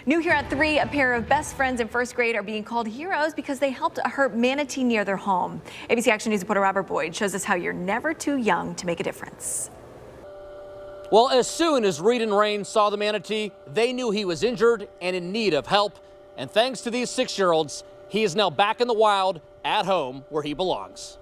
New here at 3, a pair of best friends in first grade are being called heroes because they helped a hurt manatee near their home. ABC Action News reporter Robert Boyd shows us how you're never too young to make a difference. Well, as soon as Reed and Rain saw the manatee, they knew he was injured and in need of help. And thanks to these 6-year-olds, he is now back in the wild at home where he belongs.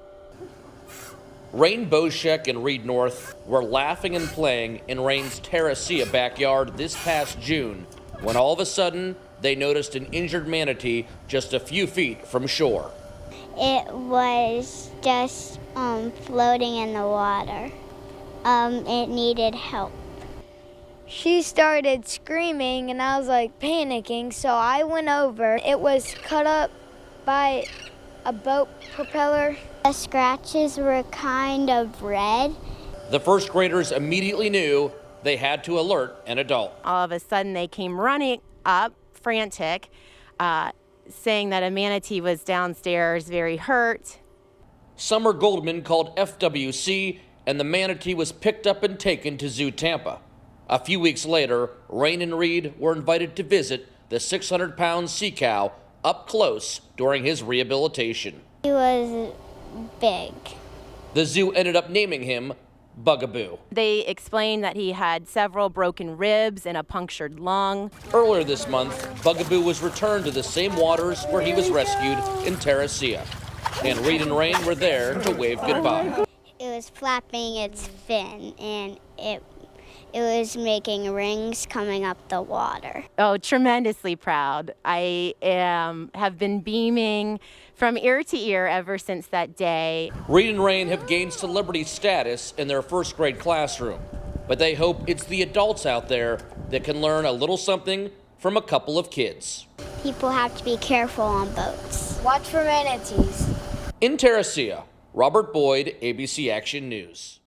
Rain Boschek and Reed North were laughing and playing in Rain's Terracea backyard this past June when all of a sudden they noticed an injured manatee just a few feet from shore. It was just floating in the water. It needed help. She started screaming and I was like panicking, so I went over. It was cut up by a boat propeller. The scratches were kind of red. The first graders immediately knew they had to alert an adult. All of a sudden they came running up, frantic, saying that a manatee was downstairs, very hurt. Summer Goldman called FWC, and the manatee was picked up and taken to Zoo Tampa. A few weeks later, Rain and Reed were invited to visit the 600-pound sea cow up close during his rehabilitation. He was big. The zoo ended up naming him Bugaboo. They explained that he had several broken ribs and a punctured lung. Earlier this month, Bugaboo was returned to the same waters where he was rescued in Terracea, and Reed and Rain were there to wave goodbye. It was flapping its fin, and it was making rings coming up the water. Oh, tremendously proud. I have been beaming from ear to ear ever since that day. Reed and Rain have gained celebrity status in their first grade classroom, but they hope it's the adults out there that can learn a little something from a couple of kids. People have to be careful on boats. Watch for manatees. In Terracea, Robert Boyd, ABC Action News.